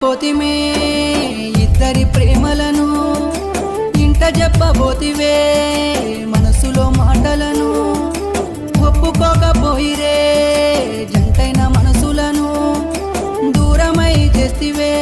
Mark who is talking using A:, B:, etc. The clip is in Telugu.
A: పోతిమే ఇద్దరి ప్రేమలను ఇంట చెప్పబోతివే మనసులో మాటలను ఒప్పుకోకపోయిరే జంటైన మనసులను దూరమై చేస్తివే